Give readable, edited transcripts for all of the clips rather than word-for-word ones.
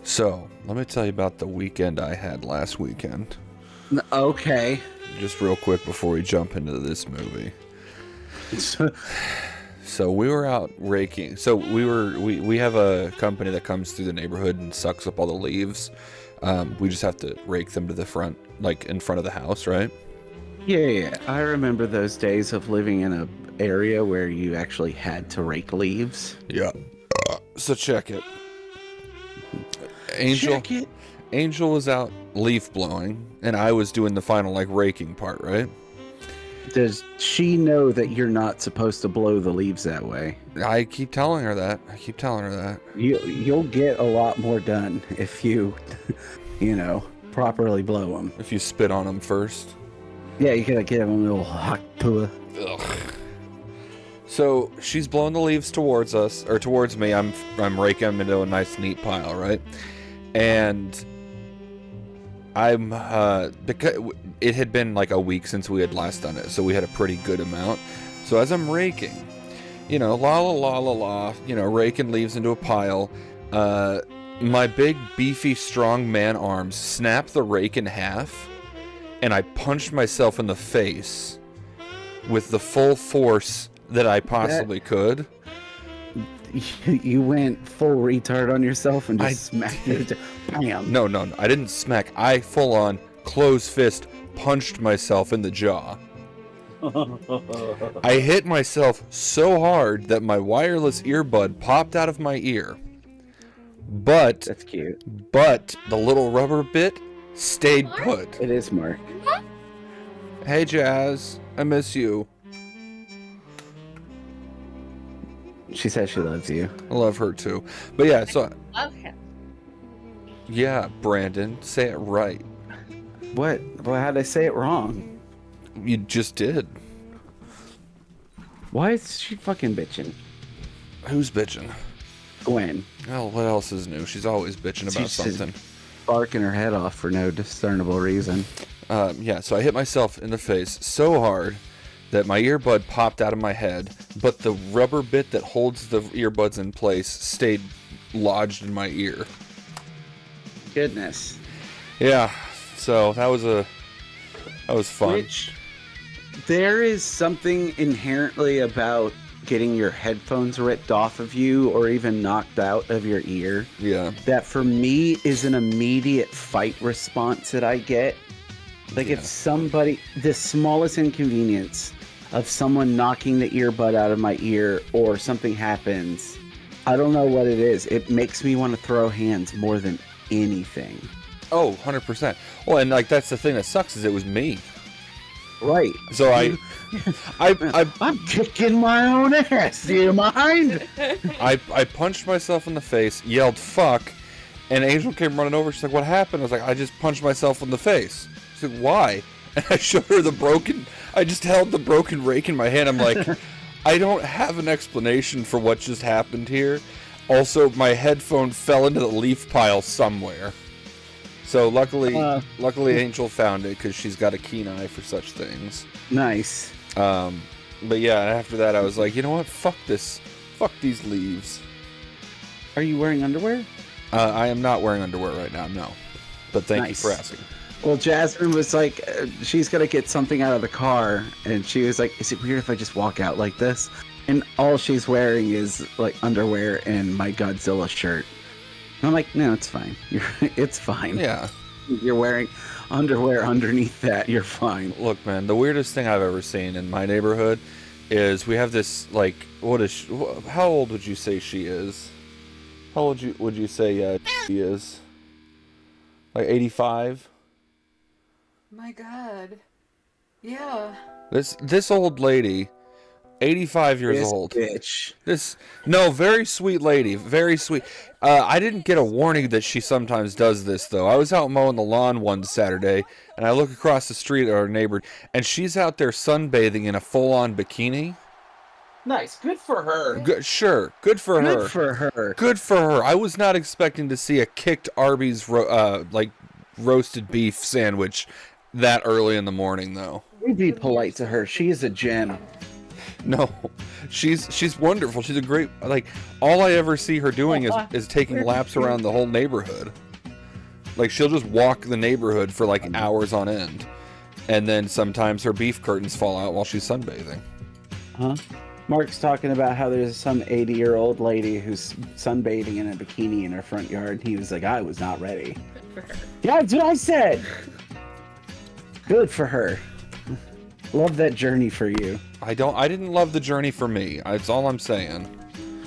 So, let me tell you about the weekend I had last weekend. Okay. Just real quick before we jump into this movie. So we were out raking. So we have a company that comes through the neighborhood and sucks up all the leaves. We just have to rake them to the front, like in front of the house, right? Yeah. I remember those days of living in a area where you actually had to rake leaves. Yeah. So check it. Angel was out leaf blowing, and I was doing the final like raking part, right? Does she know that you're not supposed to blow the leaves that way? I keep telling her that. You'll get a lot more done if you, properly blow them. If you spit on them first. Yeah, you gotta give them a little hot pua. Ugh. So she's blowing the leaves towards us, or towards me. I'm raking them into a nice, neat pile, right? And I'm because it had been like a week since we had last done it, so we had a pretty good amount. So as I'm raking, la la la la la, raking leaves into a pile, my big beefy strong man arms snapped the rake in half, and I punched myself in the face with the full force that I possibly could. You went full retard on yourself and just smacked it. Bam. No. I didn't smack. I full on closed fist punched myself in the jaw. I hit myself so hard that my wireless earbud popped out of my ear. But that's cute. But the little rubber bit stayed put. It is, Mark. Hey, Jazz. I miss you. She says she loves you. I love her too. But yeah, so I love him. Yeah, Brandon, say it right. What? Well, how'd I say it wrong? You just did. Why is she fucking bitching? Who's bitching? Gwen. Oh, what else is new? She's always bitching about something. Barking her head off for no discernible reason. Yeah, so I hit myself in the face so hard that my earbud popped out of my head, but the rubber bit that holds the earbuds in place stayed lodged in my ear. Goodness. Yeah, so that was fun. Which, there is something inherently about getting your headphones ripped off of you or even knocked out of your ear. Yeah. That for me is an immediate fight response that I get. Like if somebody, the smallest inconvenience of someone knocking the earbud out of my ear or something happens, I don't know what it is. It makes me want to throw hands more than anything. Oh, 100%. Well, and like that's the thing that sucks is it was me. Right. So I'm kicking my own ass. Do you mind? I punched myself in the face, yelled "fuck," and Angel came running over. She's like, "What happened?" I was like, "I just punched myself in the face." She's like, "Why?" And I showed her I just held the broken rake in my hand. I'm like, I don't have an explanation for what just happened here. Also, my headphone fell into the leaf pile somewhere. So luckily Angel found it because she's got a keen eye for such things. Nice. But yeah, after that I was like, you know what? Fuck this. Fuck these leaves. Are you wearing underwear? I am not wearing underwear right now, no. But thank you for asking. Well, Jasmine was like, she's going to get something out of the car. And she was like, is it weird if I just walk out like this? And all she's wearing is like underwear and my Godzilla shirt. And I'm like, no, it's fine. It's fine. Yeah. You're wearing underwear underneath that. You're fine. Look, man, the weirdest thing I've ever seen in my neighborhood is we have this, like, how old would you say she is? How old would you say she is? Like 85? My God. Yeah. This old lady, 85 years old. Bitch. Very sweet lady, very sweet. I didn't get a warning that she sometimes does this though. I was out mowing the lawn one Saturday, and I look across the street at our neighbor, and she's out there sunbathing in a full-on bikini. Nice. Good for her. Good for her. Good for her. I was not expecting to see a kicked Arby's roasted beef sandwich that early in the morning, though. We'd be polite to her. She is a gem. No, she's wonderful. She's a great, like, all I ever see her doing is taking laps around the whole neighborhood. Like, she'll just walk the neighborhood for like hours on end, and then sometimes her beef curtains fall out while she's sunbathing. Huh? Mark's talking about how there's some 80-year-old lady who's sunbathing in a bikini in her front yard. He was like, I was not ready. Good for her. Yeah, that's what I said. Good for her. Love that journey for you. I didn't love the journey for me. That's all I'm saying.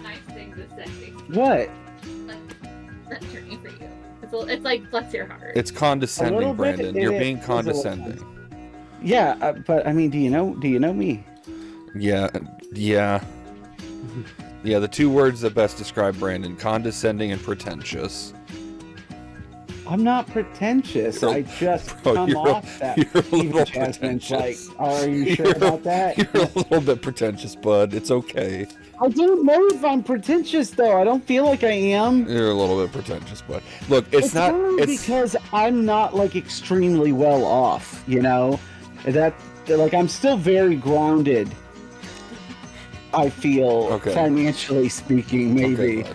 Nice things to say. What? Like, that journey for you. It's like, bless your heart. It's condescending, bit, Brandon. You're being condescending. Yeah, but I mean, do you know me? Yeah. Yeah, the two words that best describe Brandon: condescending and pretentious. I'm not pretentious. I just come off that. You're a little Jasmine's like, pretentious. are you sure about that? You're a little bit pretentious, bud. It's okay. I don't know if I'm pretentious, though. I don't feel like I am. You're a little bit pretentious, bud. Look, it's not. Only It's because I'm not like extremely well off. You know, that like I'm still very grounded. I feel financially speaking, maybe. Okay,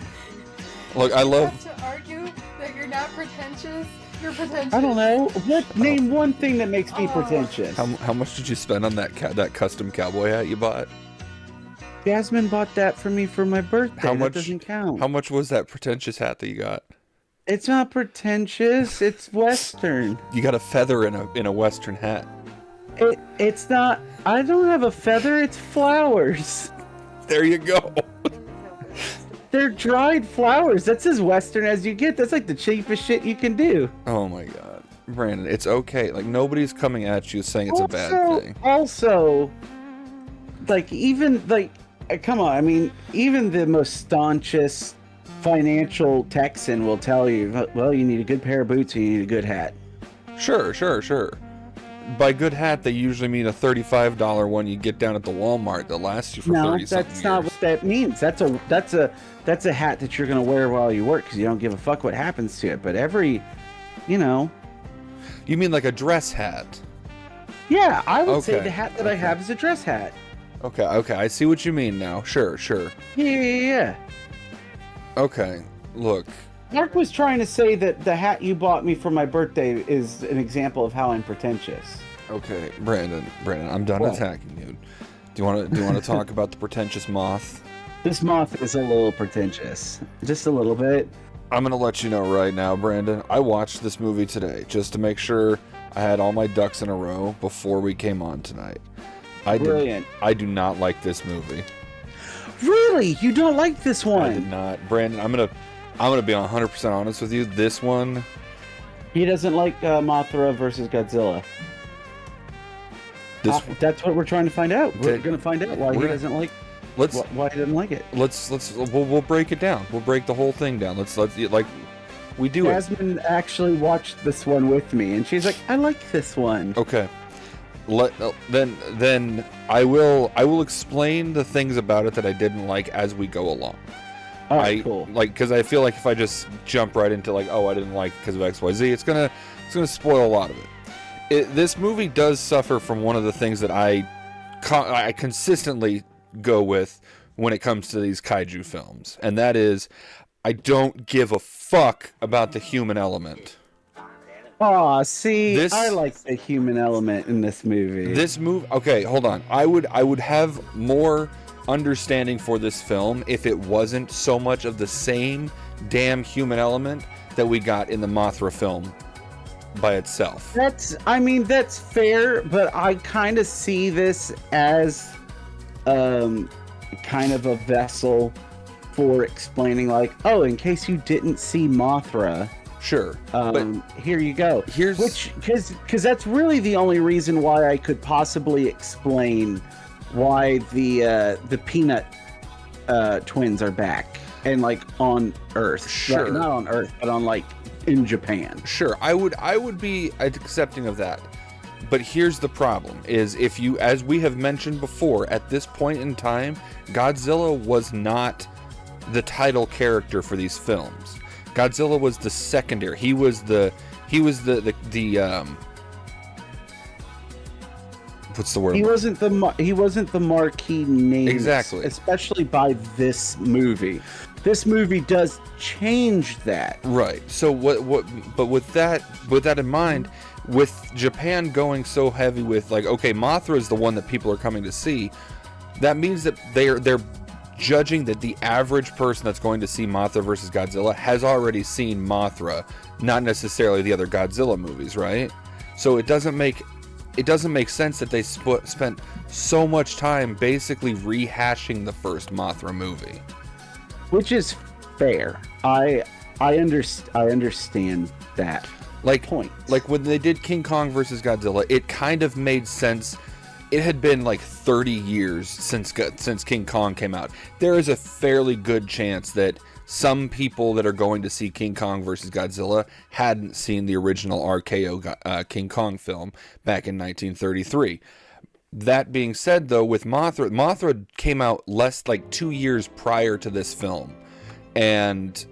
look, I love. You have to argue that you're not pretentious. You're pretentious. I don't know. Name one thing that makes me pretentious. How much did you spend on that custom cowboy hat you bought? Jasmine bought that for me for my birthday. How much That doesn't count. How much was that pretentious hat that you got? It's not pretentious. It's Western. You got a feather in a Western hat. It's not. I don't have a feather. It's flowers. There you go. They're dried flowers. That's as Western as you get. That's like the cheapest shit you can do. Oh my god, Brandon, it's okay. Like, nobody's coming at you saying it's a bad thing. Also, like, even like, come on. I mean, even the most staunchest financial Texan will tell you, well, you need a good pair of boots and you need a good hat. Sure. By good hat, they usually mean a $35 one you get down at the Walmart that lasts you for 30 something years. No, that's not what that means. That's a hat that you're gonna wear while you work because you don't give a fuck what happens to it. But every, you know. You mean like a dress hat? Yeah, I would say the hat that I have is a dress hat. Okay, I see what you mean now. Sure. Yeah. Okay, look. Mark was trying to say that the hat you bought me for my birthday is an example of how I'm pretentious. Okay, Brandon, I'm done attacking you. Do you want to talk about the pretentious moth? This moth is a little pretentious, just a little bit. I'm gonna let you know right now, Brandon. I watched this movie today just to make sure I had all my ducks in a row before we came on tonight. Brilliant. I do not like this movie. Really? You don't like this one? I did not, Brandon. I'm gonna be 100% honest with you. This one, he doesn't like Mothra versus Godzilla. That's what we're trying to find out. We're gonna find out why he doesn't like. Why he doesn't like it. We'll break it down. We'll break the whole thing down. Let's like we do it. Jasmine actually watched this one with me, and she's like, "I like this one." Okay. Then I will explain the things about it that I didn't like as we go along. All right, cool. Like, because I feel like if I just jump right into like, oh, I didn't like it because of XYZ, it's gonna spoil a lot of it. This movie does suffer from one of the things that I consistently go with when it comes to these kaiju films, and that is, I don't give a fuck about the human element. Aw, see, I like the human element in this movie. Okay, hold on. I would have more understanding for this film if it wasn't so much of the same damn human element that we got in the Mothra film by itself. That's fair, but I kind of see this as kind of a vessel for explaining, like, oh, in case you didn't see Mothra, sure, but here you go. Because that's really the only reason why I could possibly explain why the Peanut twins are back and like on Earth. Sure, like, not on Earth, but on like in Japan. Sure, I would be accepting of that. But here's the problem: is if you, as we have mentioned before, at this point in time, Godzilla was not the title character for these films. Godzilla was the secondary. He was the what's the word? He wasn't the marquee name, Exactly. especially by this movie. This movie does change that. Right. So but with that in mind, with Japan going so heavy with like, okay, Mothra is the one that people are coming to see, that means that they're judging that the average person that's going to see Mothra versus Godzilla has already seen Mothra, not necessarily the other Godzilla movies, right? So it doesn't make sense that they spent so much time basically rehashing the first Mothra movie. Which is fair. I understand that point. Like when they did King Kong versus Godzilla, it kind of made sense. It had been like 30 years since King Kong came out. There is a fairly good chance that some people that are going to see King Kong versus Godzilla hadn't seen the original RKO King Kong film back in 1933. That being said, though, with Mothra came out less like 2 years prior to this film, and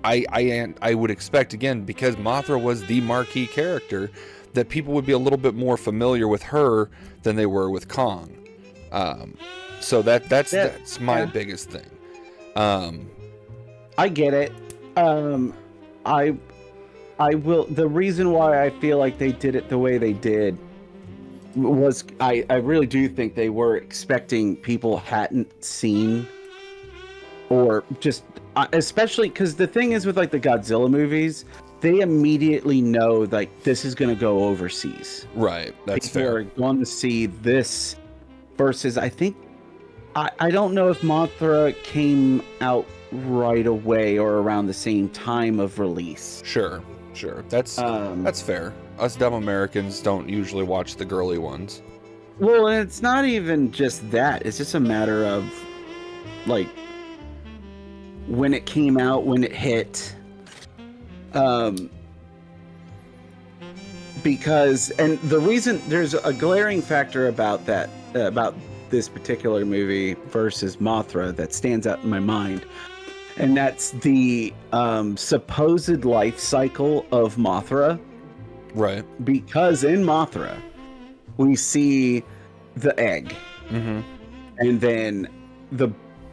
I would expect, again, because Mothra was the marquee character, that people would be a little bit more familiar with her than they were with Kong. So that's my biggest thing. I get it. I will. The reason why I feel like they did it the way they did was I really do think they were expecting people hadn't seen, or just especially because the thing is with like the Godzilla movies, they immediately know like this is going to go overseas. Right, that's people fair. are going to see this versus I think I don't know if Mothra came out right away or around the same time of release. Sure. That's fair. Us dumb Americans don't usually watch the girly ones. Well, and it's not even just that. It's just a matter of like when it came out, when it hit. Because, and the reason there's a glaring factor about that, about this particular movie versus Mothra that stands out in my mind, and that's the supposed life cycle of Mothra. Right. Because in Mothra, we see the egg, and then the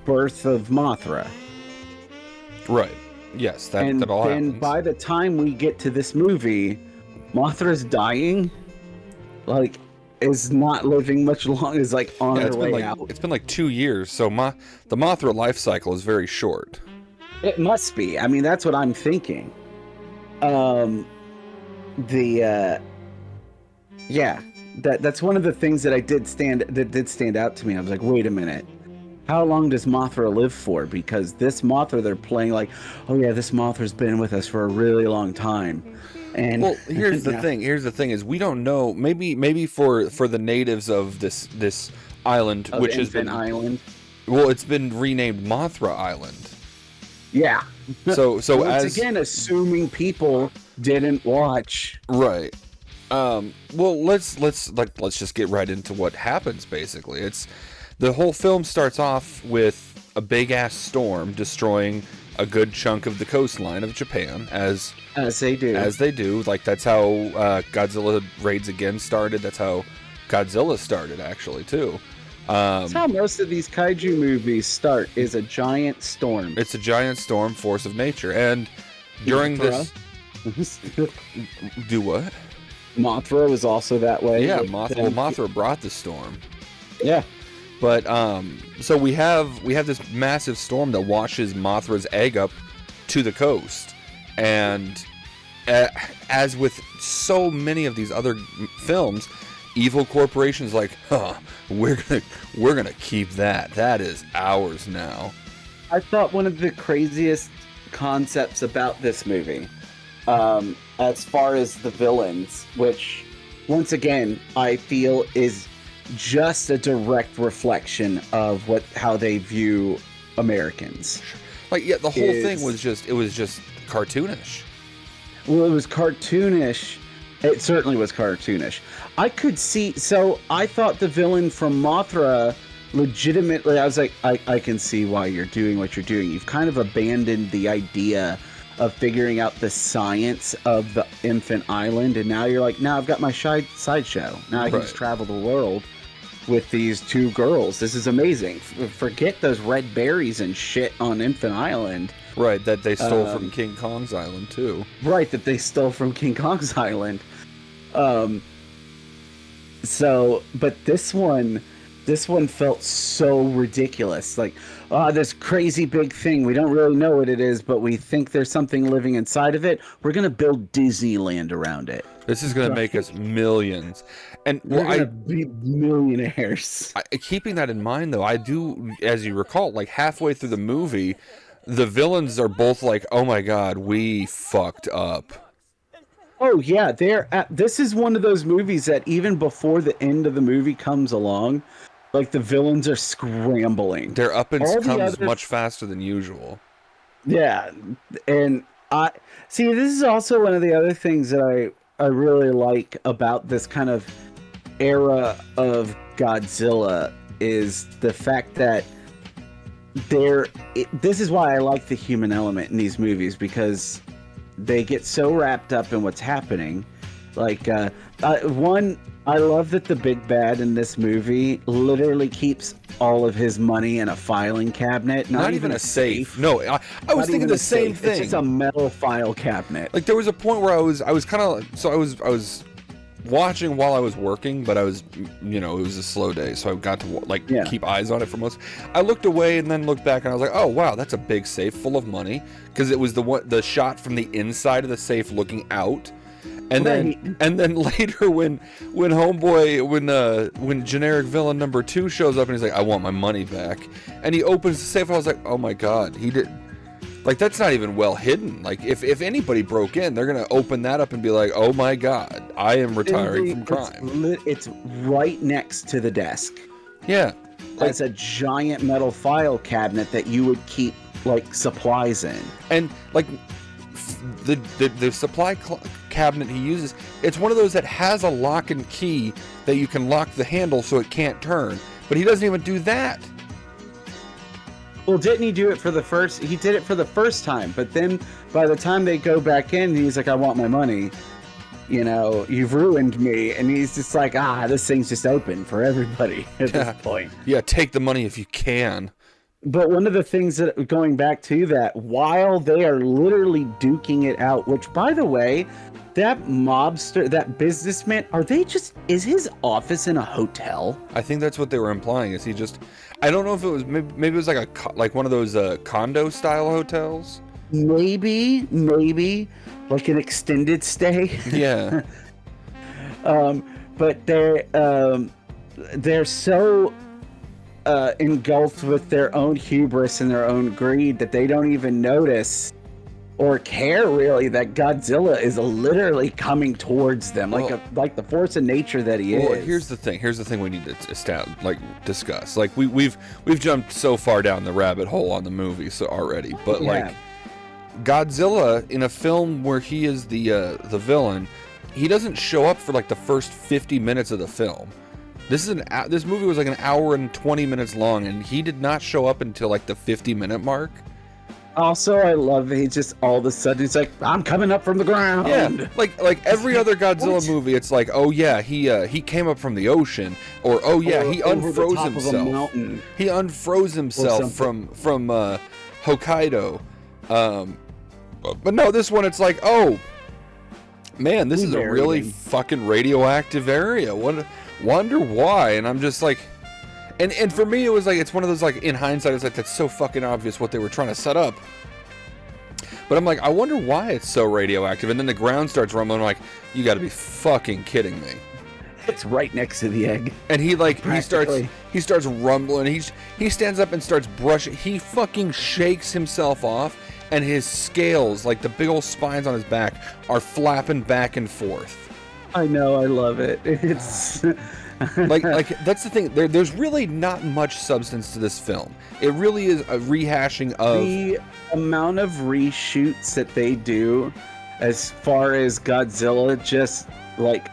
birth of Mothra. Right. Yes, that all happens. And then by the time we get to this movie, Mothra's dying, like, is not living much long, is like on her way out. It's been like 2 years, so the Mothra life cycle is very short. It must be. I mean, that's what I'm thinking. That's one of the things that did stand out to me. I was like, wait a minute. How long does Mothra live for? Because this Mothra they're playing like, oh yeah, this Mothra's been with us for a really long time. And well, here's the thing. Here's the thing: is we don't know. Maybe for the natives of this island, of which has been island. Well, it's been renamed Mothra Island. Yeah. So once as again, assuming people didn't watch. Right. Well, let's just get right into what happens. Basically, the whole film starts off with a big ass storm destroying a good chunk of the coastline of Japan, as they do. Like, that's how Godzilla Raids Again started. That's how Godzilla started, actually, too. That's how most of these kaiju movies start, is a giant storm. It's a giant storm, force of nature. And during this... Do what? Mothra was also that way. Yeah, Mothra brought the storm. Yeah. But so we have this massive storm that washes Mothra's egg up to the coast, and as with so many of these other films, evil corporations like, we're gonna keep that. That is ours now. I thought one of the craziest concepts about this movie, as far as the villains, which once again I feel is just a direct reflection of how they view Americans. Like, yeah, the whole thing was just cartoonish. Well, it was cartoonish. It certainly was cartoonish. I could see. So I thought the villain from Mothra, legitimately, I was like, I can see why you're doing what you're doing. You've kind of abandoned the idea of figuring out the science of the infant island, and now you're like, now I've got my sideshow. Now I can just travel the world with these two girls. This is amazing. Forget those red berries and shit on Infant Island. Right, that they stole from King Kong's island too. Right, that they stole from King Kong's island. So, but this one felt so ridiculous. Like, this crazy big thing. We don't really know what it is, but we think there's something living inside of it. We're going to build Disneyland around it. This is going to make us millions. And we're going to be millionaires. Keeping that in mind, though, I do, as you recall, like halfway through the movie, the villains are both like, oh my God, we fucked up. Oh, yeah. This is one of those movies that even before the end of the movie comes along, like the villains are scrambling. Their up and comes much faster than usual. Yeah. And this is also one of the other things that I really like about this kind of era of Godzilla is the fact that this is why I like the human element in these movies, because they get so wrapped up in what's happening. Like, I love that the big bad in this movie literally keeps all of his money in a filing cabinet. Not even a safe. No, I was thinking the same thing. It's just a metal file cabinet. Like, there was a point where I was kind of, so I was watching while I was working, but I was, it was a slow day, so I got to keep eyes on it for most. I looked away and then looked back, and I was like, oh wow, that's a big safe full of money, because it was the shot from the inside of the safe looking out. And then later when generic villain number 2 shows up and he's like, I want my money back, and he opens the safe, I was like, oh my God, he did. Like, that's not even well hidden. Like, if anybody broke in, they're gonna open that up and be like, oh my God, I am retiring from crime. It's right next to the desk. Yeah. It's a giant metal file cabinet that you would keep like supplies in. And like the supply cabinet he uses, it's one of those that has a lock and key that you can lock the handle so it can't turn, but he doesn't even do that. Well, didn't he do it for the first? He did it for the first time, but then by the time they go back in, he's like, I want my money. You've ruined me. And he's just like, this thing's just open for everybody at this point. Yeah, take the money if you can. But one of the things that, going back to that, while they are literally duking it out, which, by the way, that mobster, that businessman, is his office in a hotel? I think that's what they were implying. Is he just, I don't know if it was, maybe it was like one of those condo style hotels? Maybe, like an extended stay. Yeah. But they're so engulfed with their own hubris and their own greed that they don't even notice or care really that Godzilla is literally coming towards them, like the force of nature that he is. Here's the thing we need to discuss. Like, we've jumped so far down the rabbit hole on the movie already, but like Godzilla in a film where he is the villain, he doesn't show up for like the first 50 minutes of the film. This movie was like an hour and 20 minutes long, and he did not show up until like the 50-minute mark. Also, I love he just all of a sudden he's like, I'm coming up from the ground. Yeah, like every other Godzilla movie, it's like, oh yeah, he came up from the ocean, or oh yeah, he unfroze himself. He unfroze himself from Hokkaido. But no, this one it's like, oh man, this is a really fucking radioactive area. Wonder why? And I'm just like, and for me it was like, it's one of those, like, in hindsight it's like, that's so fucking obvious what they were trying to set up. But I'm like, I wonder why it's so radioactive. And then the ground starts rumbling. I'm like, you got to be fucking kidding me. It's right next to the egg. And he starts rumbling. He stands up and starts brushing. He fucking shakes himself off, and his scales, like the big old spines on his back, are flapping back and forth. I know, I love it. It's like that's the thing. There's really not much substance to this film. It really is a rehashing of the amount of reshoots that they do as far as Godzilla, just like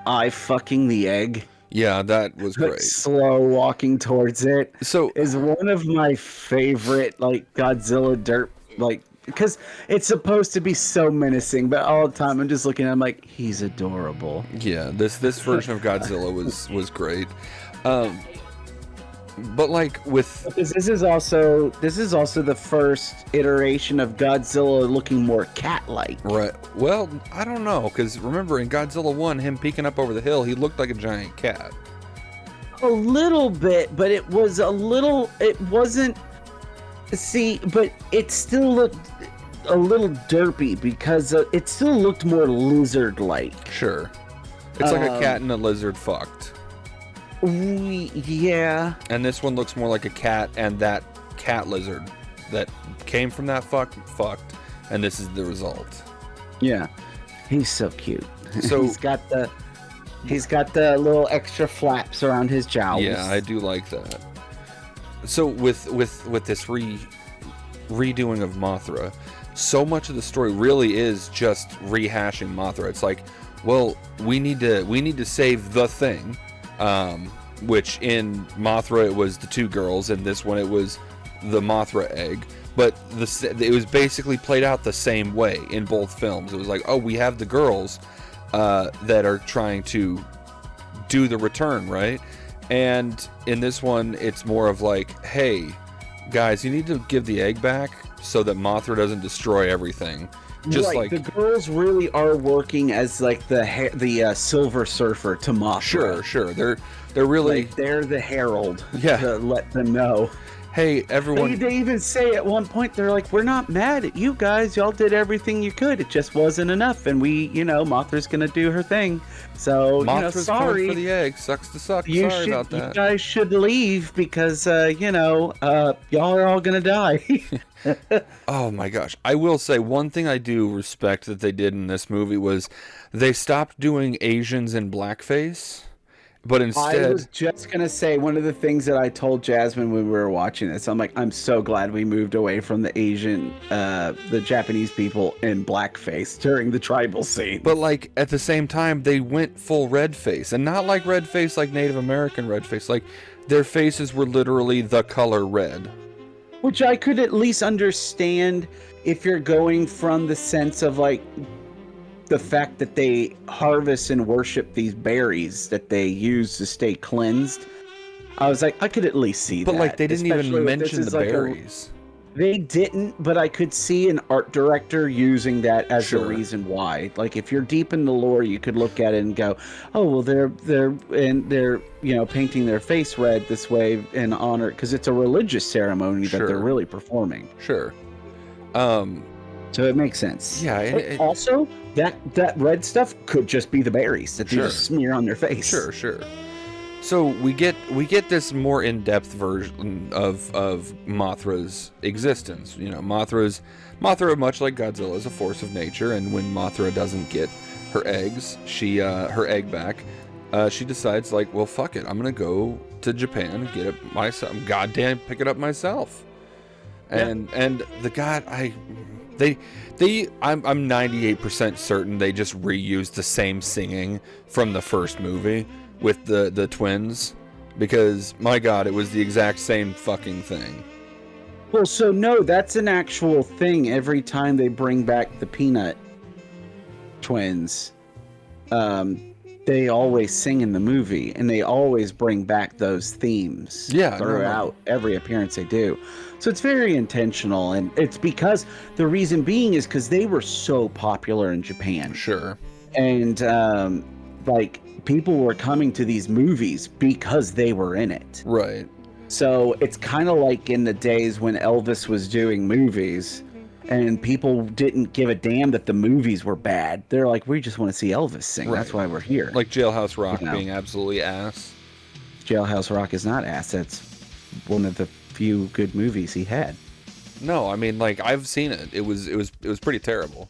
eye fucking the egg. Yeah, that was great. Slow walking towards it. So is one of my favorite like Godzilla dirt like because it's supposed to be so menacing, but all the time I'm just looking at him like, he's adorable. Yeah, this version of Godzilla was great. But like with Because this is also the first iteration of Godzilla looking more cat-like. right, well, I don't know, because remember in Godzilla 1, him peeking up over the hill, he looked like a giant cat. A little bit, but it wasn't. See, but it still looked a little derpy because it still looked more lizard-like. Sure, it's like a cat and a lizard fucked. Yeah. And this one looks more like a cat and that cat lizard that came from that fucked, and this is the result. Yeah. He's so cute. So he's got the little extra flaps around his jowls. yeah, I do like that. So with this redoing of Mothra, so much of the story really is just rehashing Mothra. It's like, well, we need to save the thing. Which in Mothra it was the two girls, and this one it was the Mothra egg. But it was basically played out the same way in both films. It was like, oh, we have the girls that are trying to do the return, right? And in this one, it's more of like, hey, guys, you need to give the egg back so that Mothra doesn't destroy everything. Just right, like the girls really are working as like the Silver Surfer to Mothra. Sure, they're really like they're the herald. Yeah. To let them know. Hey, everyone. They even say at one point, they're like, we're not mad at you guys. Y'all did everything you could. It just wasn't enough. And Mothra's going to do her thing. So, Mothra's sorry. coming for the egg. Sucks to suck. Sorry About that. You guys should leave because, y'all are all going to die. Oh my gosh. I will say one thing I do respect that they did in this movie was they stopped doing Asians in blackface. But instead, I was just going to say one of the things that I told Jasmine when we were watching this, I'm like, I'm so glad we moved away from the Asian, the Japanese people in blackface during the tribal scene. but like at the same time, they went full red face, and not like red face like Native American red face. Like their faces were literally the color red. Which I could at least understand if you're going from the sense of like the fact that they harvest and worship these berries that they use to stay cleansed. I was like, I could at least see that. But like they didn't even especially if mention this the is like berries. They didn't, but I could see an art director using that as the Sure. reason why. Like if you're deep in the lore, you could look at it and go, "Oh, well, they're painting their face red this way in honor because it's a religious ceremony that Sure. they're really performing." Sure. So it makes sense. Yeah, and But also, that red stuff could just be the berries that they Sure. just smear on their face. Sure. So we get this more in-depth version of Mothra's existence. Mothra, much like Godzilla, is a force of nature, and when Mothra doesn't get her eggs, her egg back, she decides like, well, fuck it, I'm gonna go to Japan and get it myself. Goddamn, pick it up myself. And the god, I'm 98% certain they just reused the same singing from the first movie with the twins, because my god, it was the exact same fucking thing. Well, so no, that's an actual thing. Every time they bring back the Peanut twins, they always sing in the movie, and they always bring back those themes throughout every appearance they do. So it's very intentional, and it's because the reason being is because they were so popular in Japan. Sure. And people were coming to these movies because they were in it. Right. So it's kind of like in the days when Elvis was doing movies and people didn't give a damn that the movies were bad. They're like, we just want to see Elvis sing. Right. That's why we're here. Like Jailhouse Rock being absolutely ass. Jailhouse Rock is not ass. That's one of the few good movies he had. No, I mean, like, I've seen it. It was pretty terrible.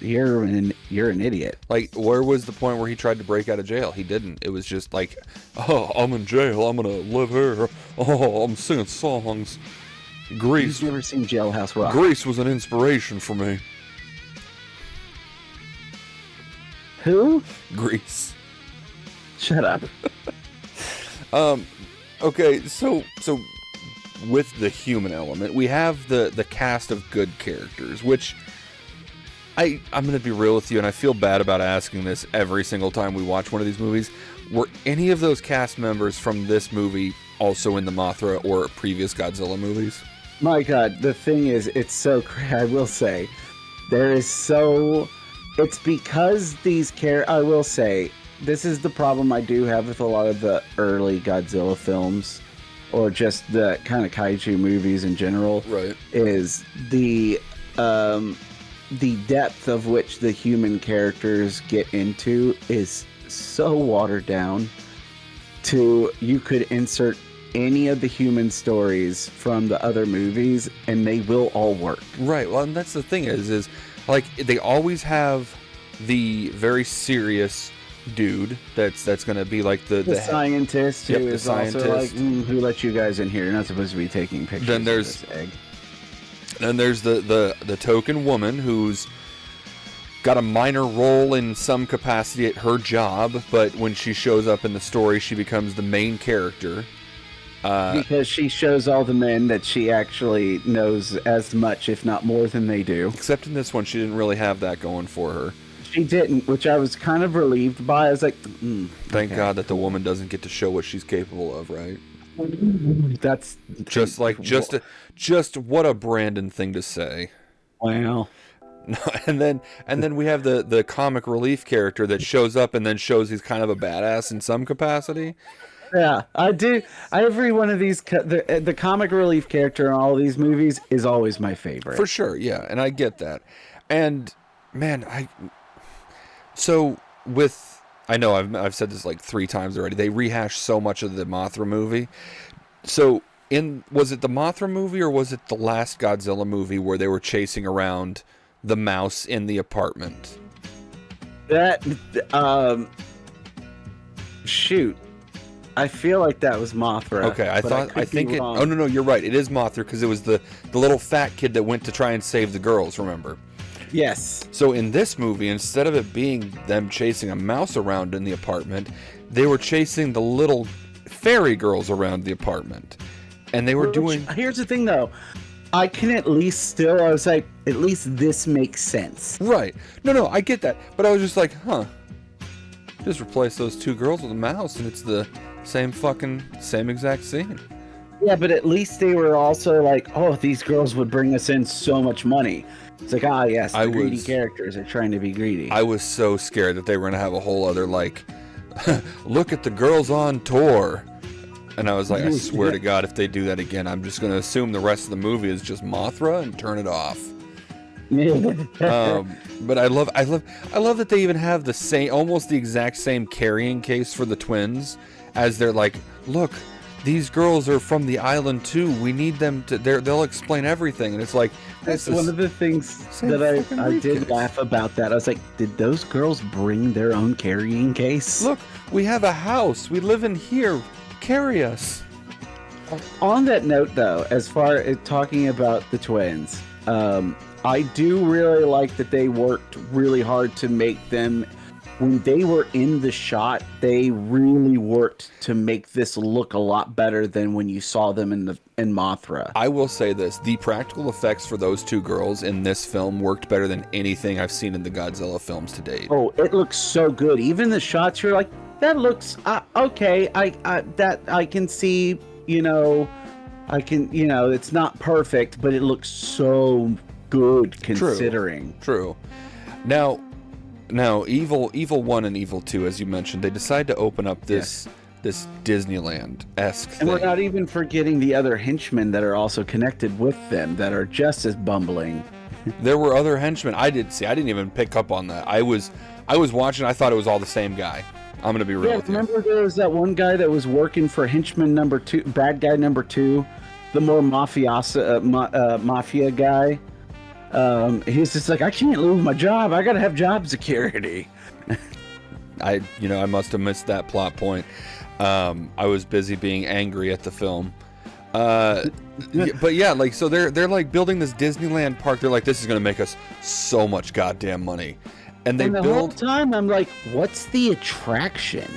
You're an idiot. Like, where was the point where he tried to break out of jail? He didn't. It was just like, oh, I'm in jail. I'm gonna live here. Oh, I'm singing songs. Grease. You've never seen Jailhouse Rock. Grease was an inspiration for me. Who? Grease. Shut up. Okay, so the human element, we have the cast of good characters, which I'm going to be real with you, and I feel bad about asking this every single time we watch one of these movies. Were any of those cast members from this movie also in the Mothra or previous Godzilla movies? My God, the thing is, it's so I will say, it's because these I will say, this is the problem I do have with a lot of the early Godzilla films, or just the kind of kaiju movies in general, right? Is the depth of which the human characters get into is so watered down to you could insert any of the human stories from the other movies and they will all work. Right. Well, and that's the thing is like they always have the very serious dude that's going to be like the scientist who is also like, who let you guys in here? You're not supposed to be taking pictures. Then there's of this egg. Then there's the token woman who's got a minor role in some capacity at her job, but when she shows up in the story, she becomes the main character. Because she shows all the men that she actually knows as much, if not more, than they do. Except in this one, she didn't really have that going for her. She didn't, which I was kind of relieved by. I was like, thank God that the woman doesn't get to show what she's capable of, right? That's just what a Brandon thing to say. Wow. And then we have the comic relief character that shows up and then shows he's kind of a badass in some capacity. Yeah, I do. Every one of these, the comic relief character in all of these movies is always my favorite. For sure, yeah, and I get that. And man, I know I've said this like 3 times already. They rehashed so much of the Mothra movie. So was it the Mothra movie or was it the last Godzilla movie where they were chasing around the mouse in the apartment? That shoot. I feel like that was Mothra. Okay, I think it. Oh no, you're right. It is Mothra because it was the little fat kid that went to try and save the girls. Remember? Yes. So in this movie, instead of it being them chasing a mouse around in the apartment, they were chasing the little fairy girls around the apartment, and they were doing. Here's the thing, though. I can I was like, at least this makes sense. Right. No, I get that, but I was just like, just replace those 2 girls with a mouse, and it's the same exact scene. Yeah, but at least they were also like, oh, these girls would bring us in so much money. It's like, yes, the greedy characters are trying to be greedy. I was so scared that they were going to have a whole other, like, look at the girls on tour. And I was like, I swear to God, if they do that again, I'm just going to assume the rest of the movie is just Mothra and turn it off. But I love that they even have the same, almost the exact same carrying case for the twins, as they're like, look, these girls are from the island too. We need them to. They'll explain everything, and it's like that's one of the things that I did laugh about. That I was like, did those girls bring their own carrying case? Look, we have a house. We live in here. Carry us. On that note, though, as far as talking about the twins, I do really like that they worked really hard to make them. When they were in the shot, they really worked to make this look a lot better than when you saw them in Mothra. I will say this, the practical effects for those 2 girls in this film worked better than anything I've seen in the Godzilla films to date. Oh, it looks so good. Even the shots, you're like, that looks okay. I can see, it's not perfect, but it looks so good considering. True. Now, Evil 1 and Evil 2, as you mentioned, they decide to open up this Disneyland-esque thing. And we're not even forgetting the other henchmen that are also connected with them that are just as bumbling. There were other henchmen. I didn't even pick up on that. I was watching, I thought it was all the same guy. I'm going to be real with you. Remember there was that one guy that was working for henchman number 2, bad guy number 2, the more mafia guy? He's just like, I can't lose my job. I gotta have job security. I must have missed that plot point. I was busy being angry at the film. But yeah, like, so they're like building this Disneyland park. They're like, this is gonna make us so much goddamn money. And the whole time I'm like, what's the attraction?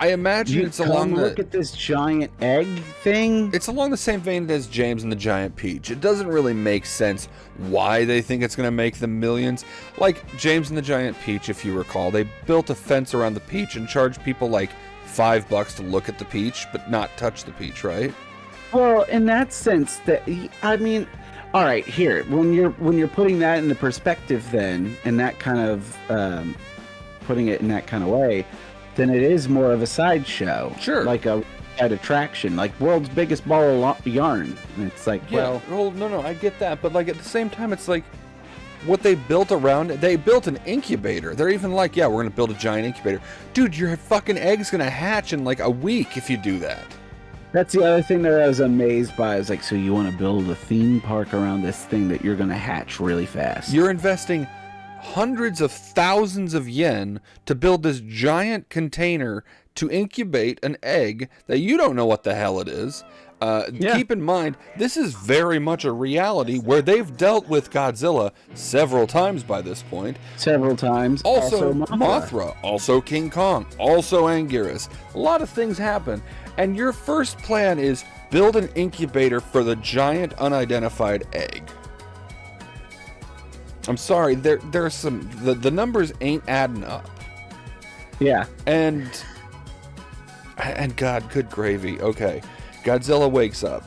I imagine You it's come along look the at this giant egg thing. it's along the same vein as James and the Giant Peach. It doesn't really make sense why they think it's going to make them millions. Like James and the Giant Peach, if you recall, they built a fence around the peach and charged people like $5 to look at the peach, but not touch the peach, right? Well, in that sense, that I mean, all right, here when you're putting that into perspective, then and that kind of putting it in that kind of way, then it is more of a sideshow, Sure. like a side attraction, like world's biggest ball of yarn. And it's like, Yeah, well, no, I get that, but like at the same time, it's like what they built around it. They built an incubator. They're even like, yeah, we're gonna build a giant incubator, dude. Your fucking egg's gonna hatch in like a week if you do that. that's the other thing that I was amazed by. I was like, so you want to build a theme park around this thing that you're gonna hatch really fast? You're investing hundreds of thousands of yen to build this giant container to incubate an egg that you don't know what the hell it is. Yeah. Keep in mind, this is very much a reality where they've dealt with Godzilla several times by this point. Several times. Also Mothra. Mothra, also King Kong, also Anguirus. A lot of things happen. And your first plan is build an incubator for the giant unidentified egg. I'm sorry, there's some the numbers ain't adding up. Yeah. And God, good gravy. Okay, Godzilla wakes up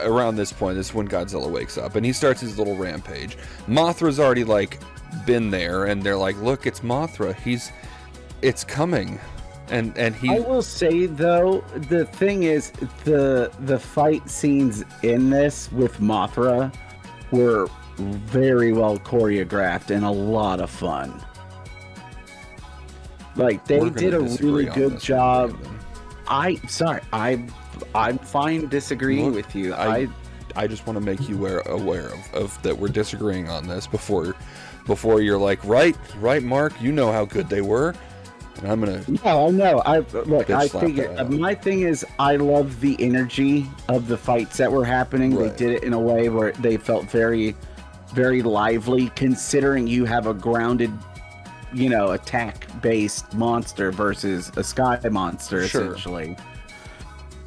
around this point. This is when Godzilla wakes up, and he starts his little rampage. Mothra's already like been there, and they're like, "Look, it's Mothra. It's coming," and he. I will say though, the thing is, the fight scenes in this with Mothra were very well choreographed and a lot of fun. Like they We're gonna did a disagree really on good this job. one, I'm fine disagreeing Look, with you. I just want to make you aware of that we're disagreeing on this before you're like, right, Mark, you know how good they were, and I'm gonna. No, no. I Bitch slap figure that out. my thing is I love the energy of the fights that were happening. Right. They did it in a way where they felt very, very lively, considering you have a grounded, attack-based monster versus a sky monster, Sure. essentially.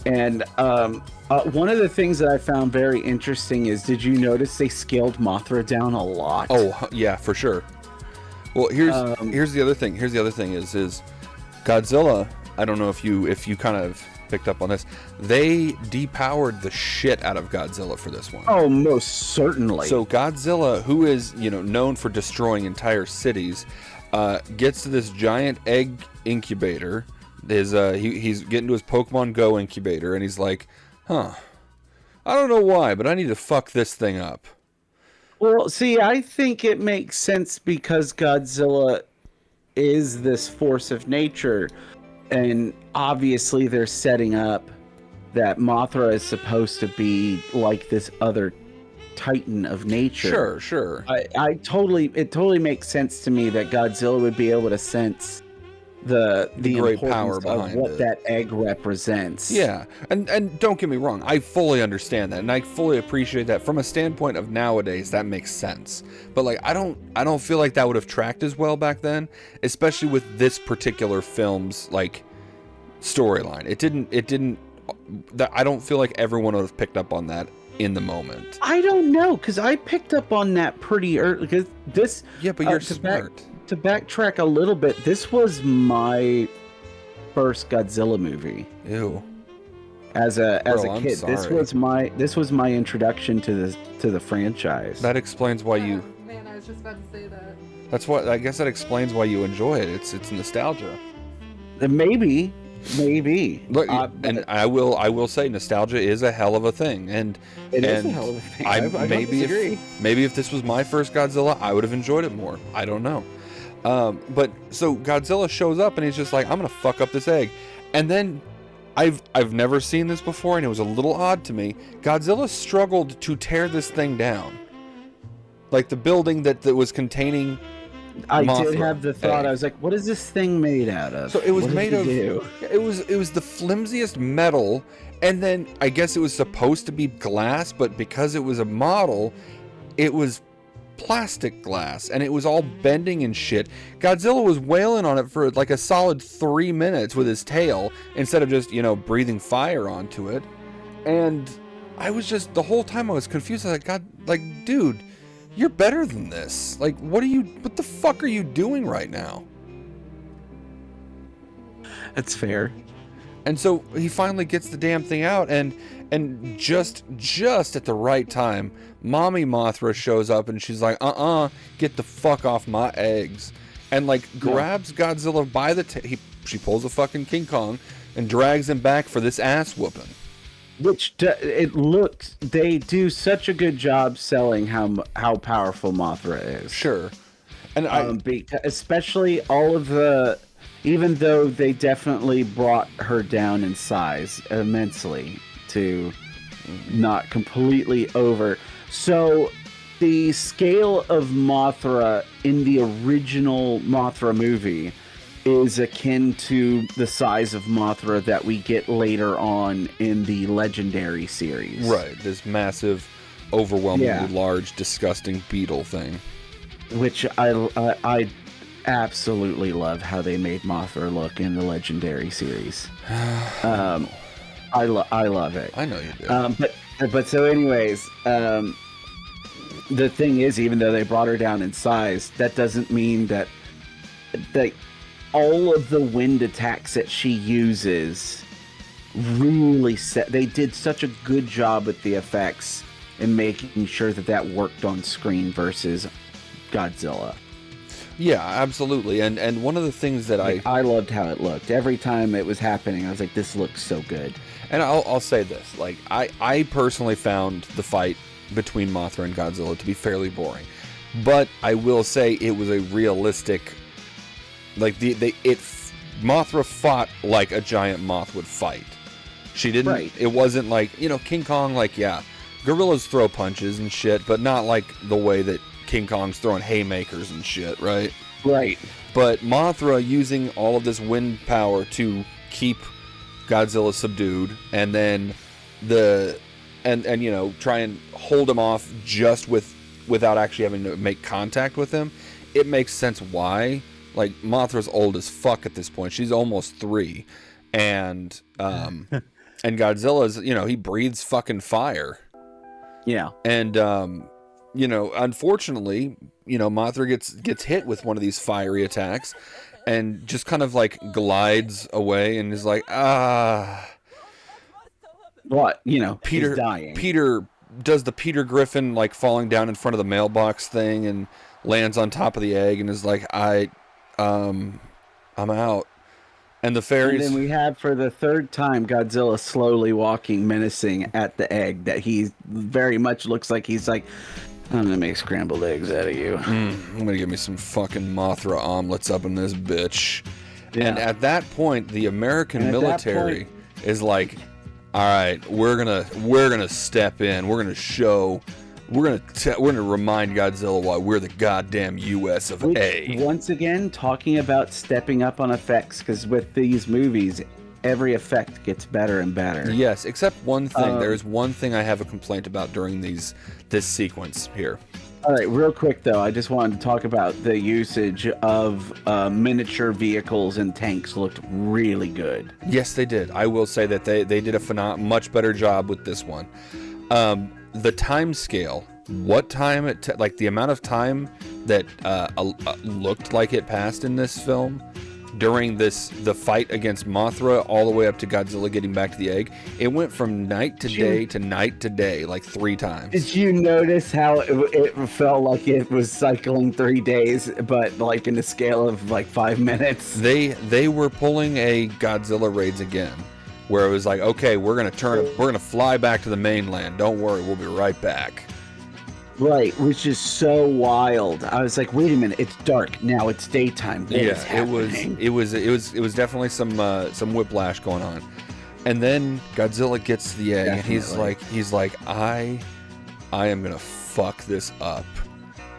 And one of the things that I found very interesting is, did you notice they scaled Mothra down a lot? Oh yeah, for sure. Well, here's the other thing. Here's the other thing is Godzilla. I don't know if you kind of picked up on this. They depowered the shit out of Godzilla for this one. Oh, most certainly. So Godzilla, who is known for destroying entire cities, gets to this giant egg incubator. He's getting to his Pokemon Go incubator, and he's like, I don't know why, but I need to fuck this thing up. Well, see, I think it makes sense because Godzilla is this force of nature, and obviously they're setting up that Mothra is supposed to be like this other titan of nature. Sure. It totally makes sense to me that Godzilla would be able to sense the great importance power of behind what it. that egg represents. Yeah, and don't get me wrong, I fully understand that, and I fully appreciate that. From a standpoint of nowadays, that makes sense. But like, I don't feel like that would have tracked as well back then, especially with this particular film's like storyline. It didn't. I don't feel like everyone would have picked up on that in the moment. I don't know, because I picked up on that pretty early. Because this, Yeah, but you're smart. To backtrack a little bit, this was my first Godzilla movie Ew. as a I'm kid. sorry. This was my introduction to the franchise. That explains why you. Man, I was just about to say that. That's what I guess that explains why you enjoy it. It's nostalgia. Maybe. Look, But and I will say nostalgia is a hell of a thing, and it is a hell of a thing. I don't disagree. Maybe if this was my first Godzilla, I would have enjoyed it more. I don't know. But so Godzilla shows up and he's just like, I'm gonna fuck up this egg, and then I've never seen this before, and it was a little odd to me. Godzilla struggled to tear this thing down, like the building that was containing. I Mothra did have the thought. egg. I was like, what is this thing made out of? So it was What made did of. he do? It was the flimsiest metal, and then I guess it was supposed to be glass, but because it was a model, it was plastic glass, and it was all bending and shit. Godzilla was wailing on it for like a solid 3 minutes with his tail instead of just, breathing fire onto it. And I was just, the whole time I was confused. I was like, God, like, dude, you're better than this. Like, what the fuck are you doing right now? That's fair. And so he finally gets the damn thing out, and just at the right time, Mommy Mothra shows up, and she's like, get the fuck off my eggs. And, like, grabs Godzilla by the she pulls a fucking King Kong and drags him back for this ass whooping. Which they do such a good job selling how powerful Mothra is. Sure. And especially all of the, even though they definitely brought her down in size immensely to not completely over. So the scale of Mothra in the original Mothra movie is akin to the size of Mothra that we get later on in the Legendary series. Right, this massive, overwhelmingly large, disgusting beetle thing. Which I absolutely love how they made Mothra look in the Legendary series. I love it. I know you do. But so anyways, the thing is, even though they brought her down in size, that doesn't mean that all of the wind attacks that she uses really they did such a good job with the effects and making sure that worked on screen versus Godzilla. Yeah, absolutely. And one of the things that I loved how it looked. Every time it was happening, I was like, this looks so good. And I'll say this, like, I personally found the fight between Mothra and Godzilla to be fairly boring. But I will say it was a realistic, like, Mothra fought like a giant moth would fight. She didn't, right. It wasn't like, King Kong, like, yeah, gorillas throw punches and shit, but not like the way that King Kong's throwing haymakers and shit, right? Right. But Mothra using all of this wind power to keep Godzilla subdued, and then try and hold him off just without actually having to make contact with him. It makes sense why. Like, Mothra's old as fuck at this point. She's almost 3, and Godzilla's, he breathes fucking fire. Yeah. And unfortunately, Mothra gets hit with one of these fiery attacks and just kind of like glides away and is like, what? Peter he's dying. Peter does the Peter Griffin, like, falling down in front of the mailbox thing and lands on top of the egg and is like, I'm out. And the fairies. And then we have, for the third time, Godzilla slowly walking, menacing at the egg that he very much looks like he's like, I'm gonna make scrambled eggs out of you. I'm gonna get me some fucking Mothra omelets up in this bitch. Yeah. And at that point, the American military is like, all right, we're gonna step in. We're gonna show. We're gonna remind Godzilla why we're the goddamn U.S. of A. Once again, talking about stepping up on effects, because with these movies, every effect gets better and better. Yes, except one thing. There is one thing I have a complaint about during this sequence here. All right, real quick though, I just wanted to talk about the usage of miniature vehicles and tanks. Looked really good. Yes, they did. I will say that they did a much better job with this one. The time scale, what time like the amount of time that looked like it passed in this film during the fight against Mothra all the way up to Godzilla getting back to the egg, it went from night to day to night to day like 3 times. Did you notice how it felt like it was cycling 3 days, but like in the scale of like 5 minutes? They were pulling a Godzilla Raids again, where it was like, okay, we're gonna fly back to the mainland. Don't worry, we'll be right back. Right, which is so wild. I was like, wait a minute, it's dark now. It's daytime. What is happening? It was definitely some whiplash going on. And then Godzilla gets to the egg, Definitely. and he's like, I am gonna fuck this up.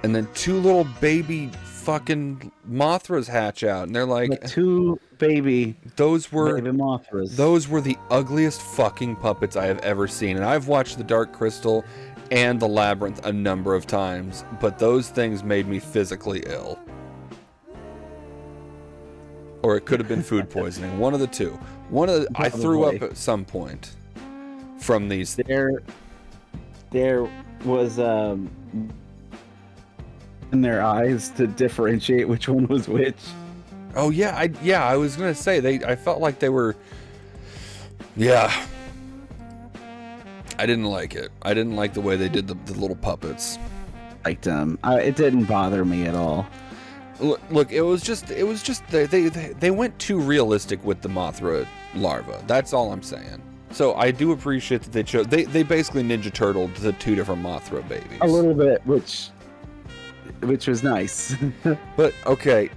And then 2 little baby fucking Mothras hatch out, and they're like, 2 baby Mothras. Mothras. Those were the ugliest fucking puppets I have ever seen. And I've watched The Dark Crystal and the labyrinth a number of times, but those things made me physically ill. Or it could have been food poisoning. One of the two. I threw up at some point from these. There was in their eyes to differentiate which one was which. Oh yeah, I was gonna say I felt like they were. Yeah. I didn't like it. I didn't like the way they did the little puppets. Liked them. It didn't bother me at all. Look, it was just they went too realistic with the Mothra larva. That's all I'm saying. So I do appreciate that they basically Ninja Turtled the two different Mothra babies. A little bit, which was nice. But okay,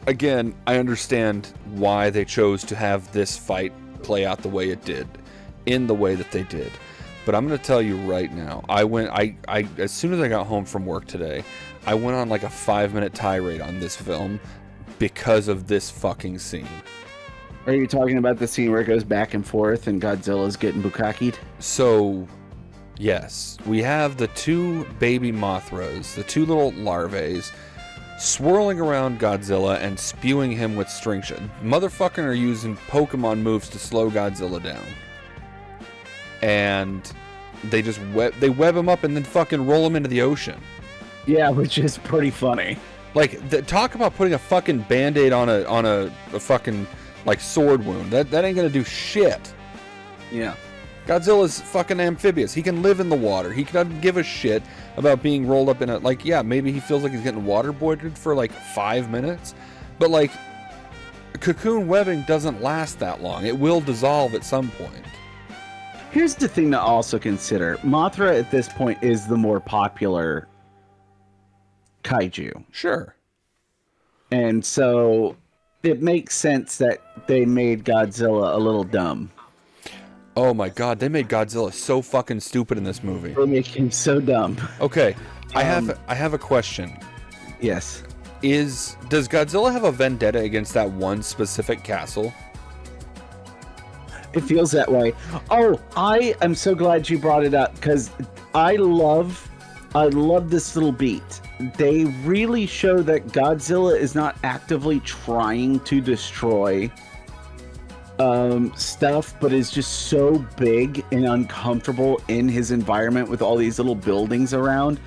again, I understand why they chose to have this fight play out the way it did, in the way that they did. But I'm going to tell you right now, I as soon as I got home from work today, I went on like a 5-minute tirade on this film because of this fucking scene. Are you talking about the scene where it goes back and forth and Godzilla's getting bukkakied? So, yes, we have the two baby Mothras, the two little larvae, swirling around Godzilla and spewing him with string shot. Motherfucking are using Pokemon moves to slow Godzilla down. And they just web him up and then fucking roll him into the ocean. Yeah, which is pretty funny. Like, talk about putting a fucking Band-Aid on a fucking like sword wound. That ain't gonna do shit. Yeah. Godzilla's fucking amphibious. He can live in the water. He doesn't give a shit about being rolled up in a, like, yeah, maybe he feels like he's getting waterboarded for like 5 minutes, but like cocoon webbing doesn't last that long. It will dissolve at some point. Here's the thing to also consider. Mothra at this point is the more popular kaiju. Sure. And so it makes sense that they made Godzilla a little dumb. Oh my god, they made Godzilla so fucking stupid in this movie. They make him so dumb. Okay, I have a question. Yes. Does Godzilla have a vendetta against that one specific castle? It feels that way. Oh, I am so glad you brought it up because I love this little beat. They really show that Godzilla is not actively trying to destroy stuff, but is just so big and uncomfortable in his environment with all these little buildings around.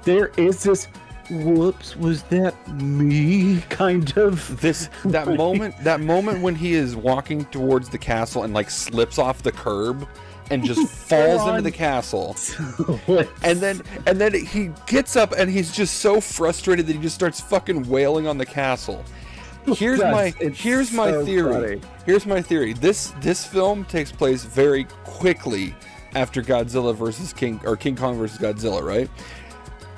There is this whoops, was that me kind of that moment when he is walking towards the castle and like slips off the curb and just falls into the castle. and then he gets up and he's just so frustrated that he just starts fucking wailing on the castle. Here's my theory. Here's my theory. This film takes place very quickly after Godzilla versus King Kong versus Godzilla, right?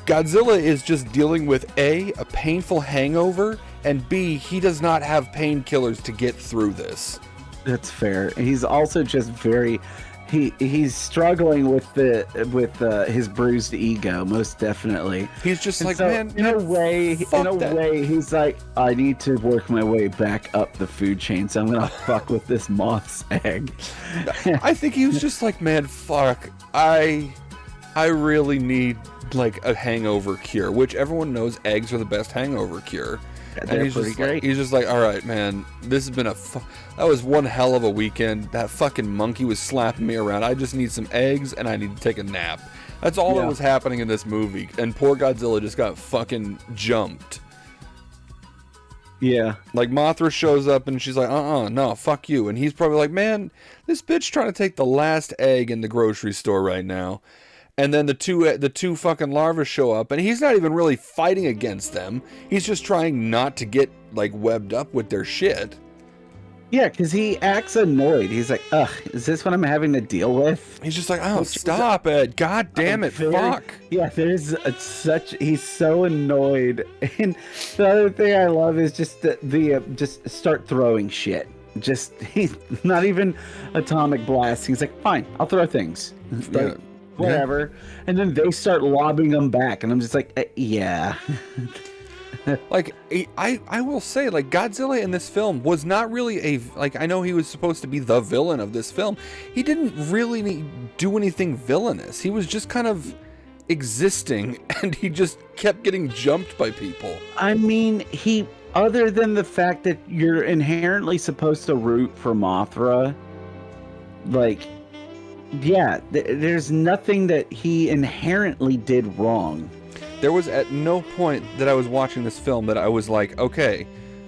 Godzilla is just dealing with a painful hangover, and B, he does not have painkillers to get through this. That's fair. He's also just very he's struggling with his bruised ego, most definitely. He's just and like, so, man, in a way, he's like, I need to work my way back up the food chain, so I'm gonna fuck with this moth's egg. I think he was just like, man, fuck, I really need like a hangover cure, which everyone knows eggs are the best hangover cure. Yeah, and he's just like, all right, man, this has been that was one hell of a weekend. That fucking monkey was slapping me around. I just need some eggs and I need to take a nap. That's all that was happening in this movie. And poor Godzilla just got fucking jumped. Yeah. Like Mothra shows up and she's like, no, fuck you. And he's probably like, man, this bitch trying to take the last egg in the grocery store right now. And then the two fucking larvae show up, and he's not even really fighting against them. He's just trying not to get like webbed up with their shit. Yeah, because he acts annoyed. He's like, ugh, is this what I'm having to deal with? He's just like, oh, stop it. God damn it, fuck. Yeah, he's so annoyed. And the other thing I love is just just start throwing shit. He's not even atomic blast. He's like, fine, I'll throw things. Yeah. Whatever. And then they start lobbing them back, and I'm just like, yeah. Like, I will say, like, Godzilla in this film was not really I know he was supposed to be the villain of this film. He didn't really do anything villainous. He was just kind of existing, and he just kept getting jumped by people. I mean, other than the fact that you're inherently supposed to root for Mothra, like, yeah, there's nothing that he inherently did wrong. There was at no point that I was watching this film that I was like, okay,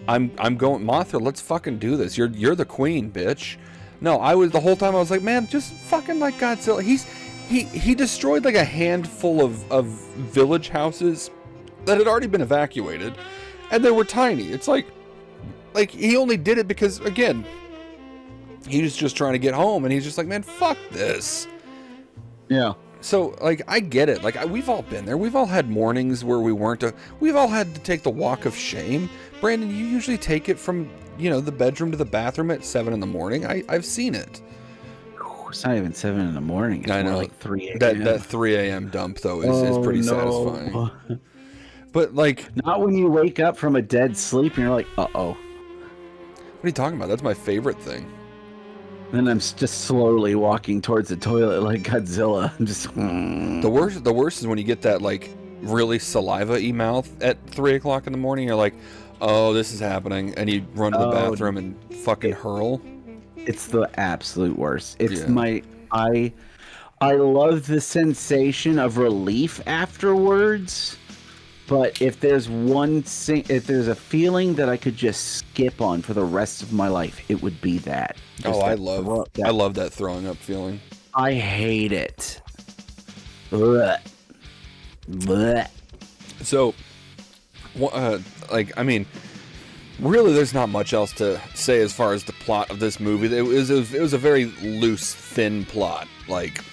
I'm going Mothra, let's fucking do this. You're the queen, bitch. No, the whole time I was like, man, just fucking like Godzilla. He destroyed like a handful of village houses that had already been evacuated, and they were tiny. It's like he only did it because, again, he was just trying to get home, and he's just like, man, fuck this. Yeah. So, like, I get it. Like, we've all been there. We've all had mornings where we've all had to take the walk of shame. Brandon, you usually take it from, the bedroom to the bathroom at 7 in the morning. I've seen it. It's not even 7 in the morning. It's I know. More like 3 a.m. That 3 a.m. dump, though, is pretty satisfying. But, like... Not when you wake up from a dead sleep and you're like, uh-oh. What are you talking about? That's my favorite thing. Then I'm just slowly walking towards the toilet like Godzilla. I'm just... The worst is when you get that, like, really saliva-y mouth at 3 o'clock in the morning. You're like, oh, this is happening. And you run to the bathroom and fucking hurl. It's the absolute worst. It's I love the sensation of relief afterwards, but if there's a feeling that I could just skip on for the rest of my life, it would be that. I love that throwing up feeling. I hate it. Blech. Blech. So, really, there's not much else to say as far as the plot of this movie. It was a very loose, thin plot. Like,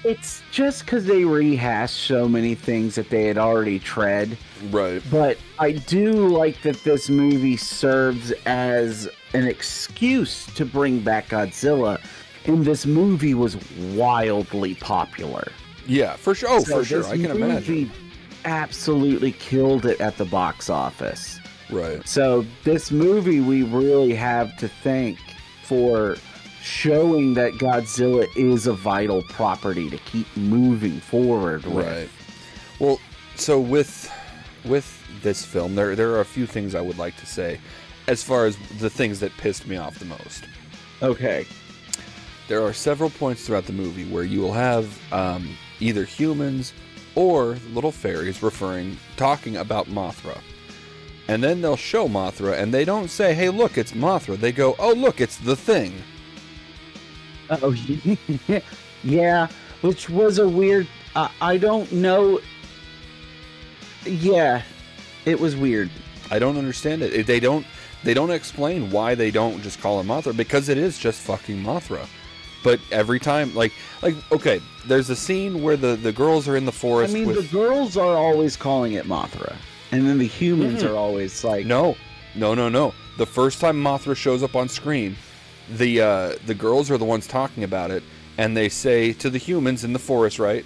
it's just because they rehashed so many things that they had already tread. Right. But I do like that this movie serves as an excuse to bring back Godzilla, and this movie was wildly popular. Yeah, for sure. Oh, for sure. I can imagine. This movie absolutely killed it at the box office. Right. So this movie we really have to thank for showing that Godzilla is a vital property to keep moving forward with. Right. Well, so with this film, there are a few things I would like to say as far as the things that pissed me off the most. Okay. There are several points throughout the movie where you will have either humans or little fairies talking about Mothra. And then they'll show Mothra, and they don't say, hey, look, it's Mothra. They go, oh, look, it's the Thing. Oh, yeah, which was a weird... I don't know... Yeah, it was weird. I don't understand it. They don't explain why they don't just call her Mothra, because it is just fucking Mothra. But every time, like, okay, there's a scene where the girls are in the forest. I mean, the girls are always calling it Mothra. And then the humans are always like... No. The first time Mothra shows up on screen, the girls are the ones talking about it, and they say to the humans in the forest, right?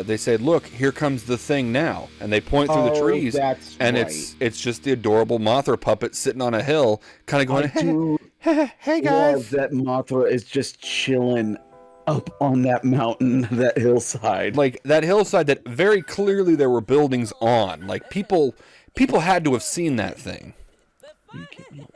They say, look, here comes the Thing now. And they point through the trees, and right. it's just the adorable Mothra puppet sitting on a hill, kind of going, hey guys. Love that Mothra is just chilling up on that mountain, that hillside. Like, that hillside that very clearly there were buildings on. Like, people had to have seen that thing. You give me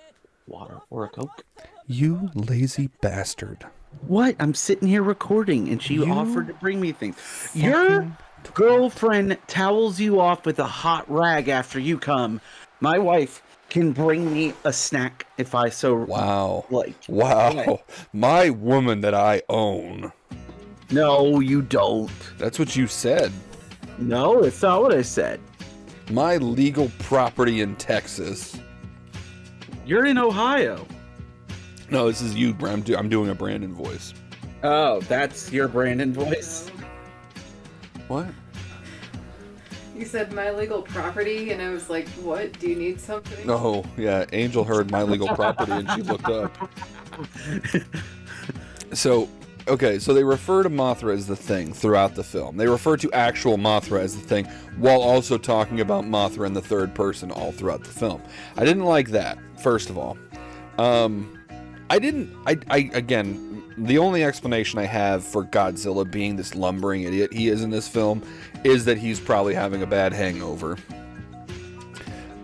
water or a Coke? You lazy bastard. What? I'm sitting here recording, and she offered to bring me things. Your girlfriend towels you off with a hot rag after you come. My wife can bring me a snack if I so like. Wow. My woman that I own. No, you don't. That's what you said. No, it's not what I said. My legal property in Texas. You're in Ohio. No, this is you. I'm doing a Brandon voice. Oh, that's your Brandon voice? What? You said my legal property, and I was like, what? Do you need something? Oh, yeah. Angel heard my legal property, and she looked up. So they refer to Mothra as the Thing throughout the film. They refer to actual Mothra as the Thing, while also talking about Mothra in the third person all throughout the film. I didn't like that, first of all. Again, the only explanation I have for Godzilla being this lumbering idiot he is in this film is that he's probably having a bad hangover.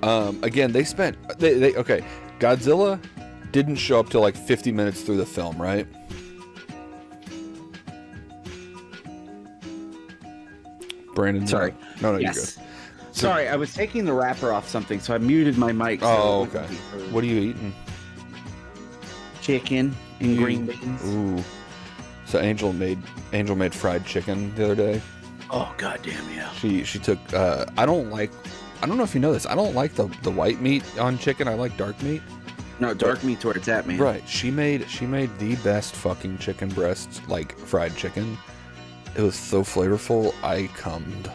Again, they okay, Godzilla didn't show up till like 50 minutes through the film, right? Brandon, Sorry. No, Yes. you're good. Sorry, I was taking the wrapper off something, so I muted my mic. So Oh, it wouldn't okay. be heard. What are you eating? Chicken and green beans. Ooh. So Angel made fried chicken the other day. Oh goddamn yeah! She took. I don't know if you know this. I don't like the white meat on chicken. I like dark meat. No, dark meat's where it's at, man. Right. She made the best fucking chicken breast, like fried chicken. It was so flavorful. I cummed.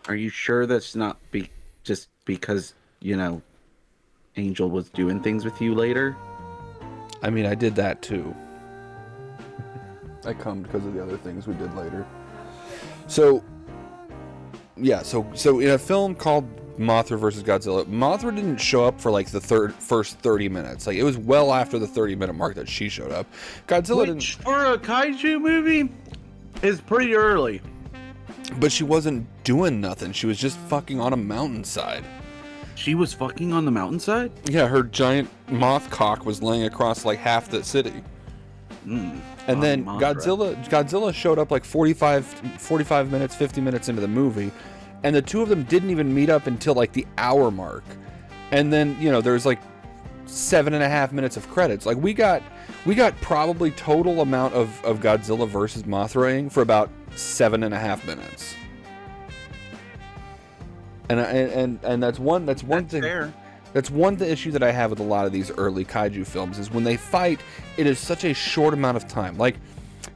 Are you sure that's not just because, Angel was doing things with you later? I mean, I did that too. I cummed because of the other things we did later. So, yeah. So in a film called Mothra versus Godzilla, Mothra didn't show up for like the first 30 minutes. Like, it was well after the 30-minute mark that she showed up. Godzilla didn't. For a kaiju movie, is pretty early. But she wasn't doing nothing. She was just fucking on a mountainside. She was fucking on the mountainside? Yeah, her giant moth cock was laying across like half the city. And then Mothra. Godzilla showed up like 45 minutes, 50 minutes into the movie, and the two of them didn't even meet up until like the hour mark. And then, there's like 7.5 minutes of credits. Like, we got probably total amount of Godzilla versus Mothra for about 7.5 minutes. And that's one thing. Fair. That's one issue that I have with a lot of these early kaiju films is when they fight, it is such a short amount of time. Like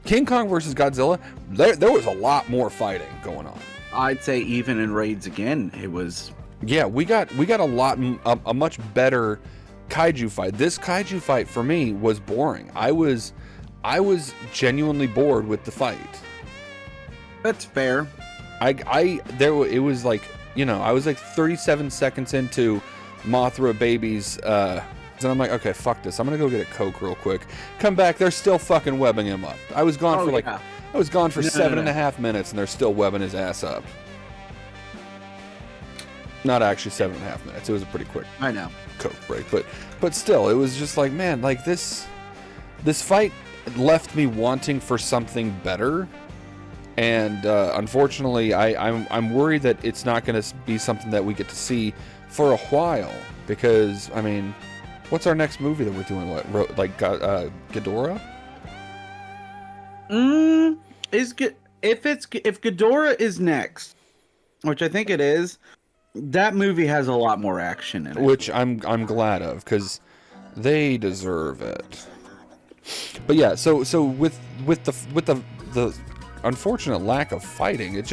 King Kong versus Godzilla, there was a lot more fighting going on. I'd say even in Raids Again, it was. Yeah, we got a much better kaiju fight. This kaiju fight for me was boring. I was genuinely bored with the fight. That's fair. It was like, I was like 37 seconds into Mothra babies, and I'm like, okay, fuck this. I'm gonna go get a Coke real quick. Come back, they're still fucking webbing him up. I was gone for 7.5 minutes, and they're still webbing his ass up. Not actually 7.5 minutes. It was a pretty quick I know. Coke break, but still, it was just like, man, like this fight left me wanting for something better. And unfortunately, I'm worried that it's not going to be something that we get to see for a while. Because, I mean, what's our next movie that we're doing? What, like Ghidorah? If Ghidorah is next, which I think it is, that movie has a lot more action in it. Which I'm glad of, because they deserve it. But yeah, so with the unfortunate lack of fighting, it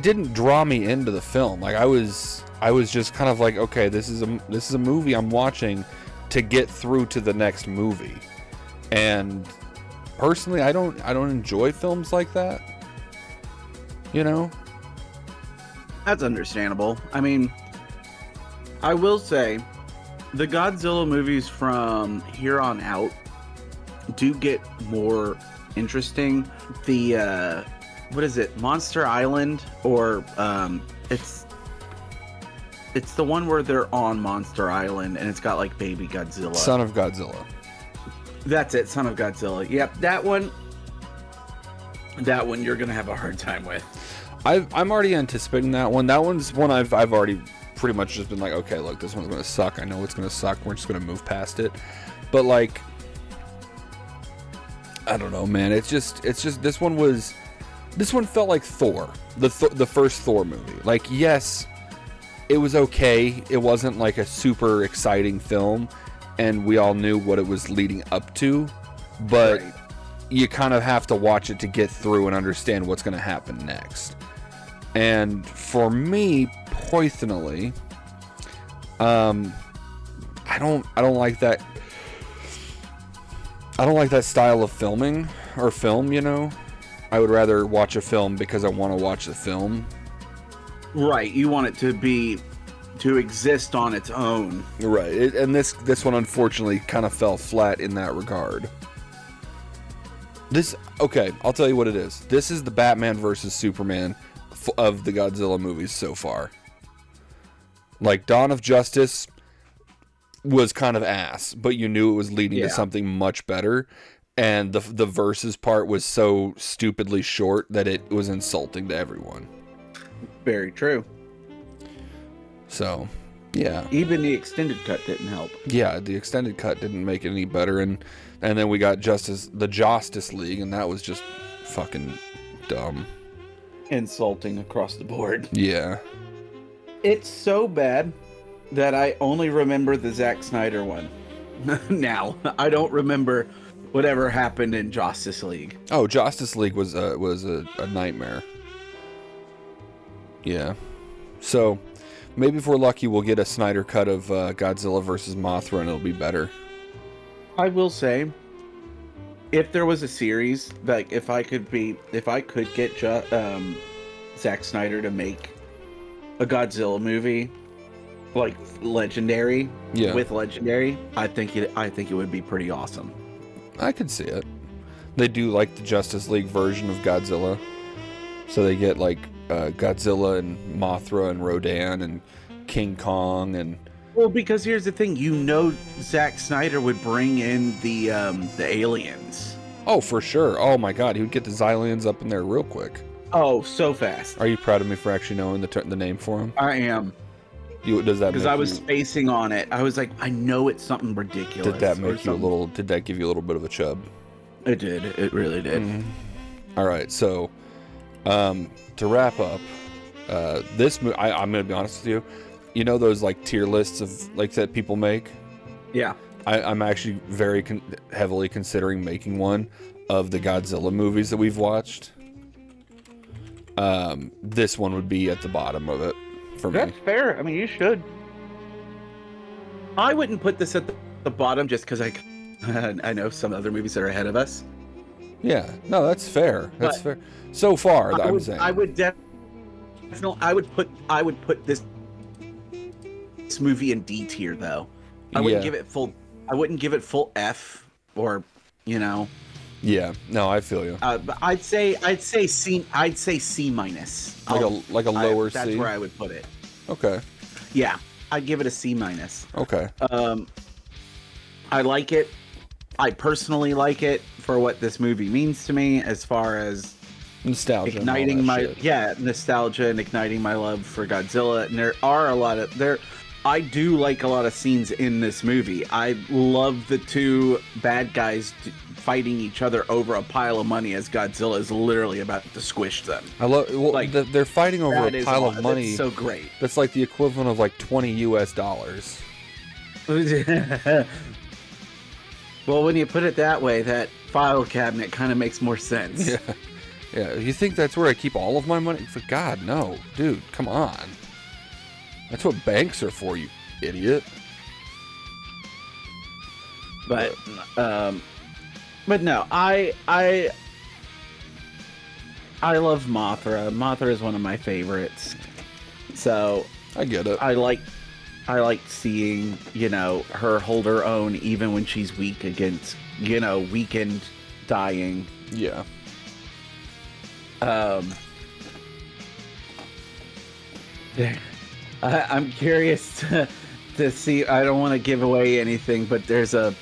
didn't draw me into the film. Like, I was just kind of like, okay, this is a movie I'm watching to get through to the next movie. And personally, I don't enjoy films like that. That's understandable. I mean, I will say the Godzilla movies from here on out do get more interesting. The what is it, Monster Island, or it's the one where they're on Monster Island and it's got like baby Godzilla. Son of Godzilla. That's it, Son of Godzilla. Yep, that one you're gonna have a hard time with. I'm already anticipating that one. That one's one I've already pretty much just been like, okay, look, this one's gonna suck. I know it's gonna suck. We're just gonna move past it. But like, I don't know, man. It's just this one felt like Thor, the first Thor movie. Like, yes, it was okay. It wasn't like a super exciting film, and we all knew what it was leading up to, but Right. You kind of have to watch it to get through and understand what's going to happen next. And for me, personally, I don't like that. I don't like that style of filming or film. I would rather watch a film because I want to watch the film. Right, you want it to be to exist on its own. Right, and this one unfortunately kind of fell flat in that regard. Okay, I'll tell you what it is. This is the Batman versus Superman of the Godzilla movies so far. Like, Dawn of Justice was kind of ass, but you knew it was leading to something much better. And the versus part was so stupidly short that it was insulting to everyone. Very true. So, yeah. Even the extended cut didn't help. Yeah, the extended cut didn't make it any better, and then we got the Justice League, and that was just fucking dumb. Insulting across the board. Yeah. It's so bad that I only remember the Zack Snyder one. Now, I don't remember whatever happened in Justice League. Oh, Justice League was a nightmare. Yeah. So, maybe if we're lucky, we'll get a Snyder cut of Godzilla versus Mothra, and it'll be better. I will say, if there was a series, like if I could get Zack Snyder to make a Godzilla movie, like Legendary, with Legendary, I think it would be pretty awesome. I could see it. They do like the Justice League version of Godzilla, so they get like Godzilla and Mothra and Rodan and King Kong and. Well, because here's the thing, Zack Snyder would bring in the aliens. Oh, for sure. Oh my God, he would get the Xylians up in there real quick. Oh, so fast. Are you proud of me for actually knowing the name for him? I am. Does that? Because I was spacing on it. I was like, I know it's something ridiculous. Did that make you a little? Did that give you a little bit of a chub? It did. It really did. Mm-hmm. All right. So, to wrap up, this movie, I'm gonna be honest with you. You know those like tier lists of like that people make? Yeah. I'm actually very heavily considering making one of the Godzilla movies that we've watched. This one would be at the bottom of it for me. That's fair. I mean, you should. I wouldn't put this at the bottom just because I know some other movies that are ahead of us. Yeah. No, that's fair. That's fair. So far, I'm saying. I would definitely. I would put this movie in D tier though. I wouldn't give it full. I wouldn't give it full F or, you know. Yeah. No, I feel you. But I'd say C. I'd say C minus. Like a lower C. That's where I would put it. Okay. Yeah, I'd give it a C minus. Okay. I like it. I personally like it for what this movie means to me, as far as nostalgia, igniting nostalgia and igniting my love for Godzilla. And there are I do like a lot of scenes in this movie. I love the two bad guys fighting each other over a pile of money as Godzilla is literally about to squish them. I love they're fighting over a pile of money. That's so great. That's like the equivalent of like $20 US. Well, when you put it that way, that file cabinet kind of makes more sense. Yeah. Yeah. You think that's where I keep all of my money? For God, no, dude, come on. That's what banks are for, you idiot. But no, I love Mothra. Mothra is one of my favorites. So I get it. I like seeing, her hold her own even when she's weak against, weakened, dying. Yeah. I'm curious to see. I don't want to give away anything, but there's a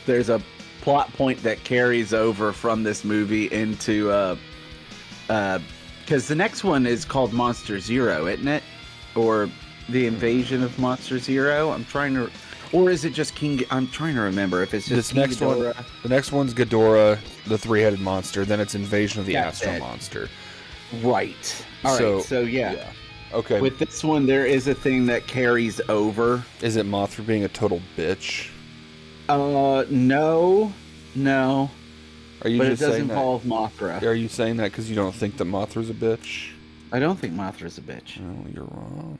plot point that carries over from this movie into because the next one is called Monster Zero, isn't it? Or the Invasion of Monster Zero? Or is it just King? I'm trying to remember if it's just this next Ghidorah. one. The next one's Ghidorah, the three-headed monster. Then it's Invasion of the Astro Monster. Right. All right. So yeah. Okay. With this one, there is a thing that carries over. Is it Mothra being a total bitch? No. Are you but just it does saying involve that? Mothra. Are you saying that because you don't think that Mothra's a bitch? I don't think Mothra's a bitch. Oh, you're wrong.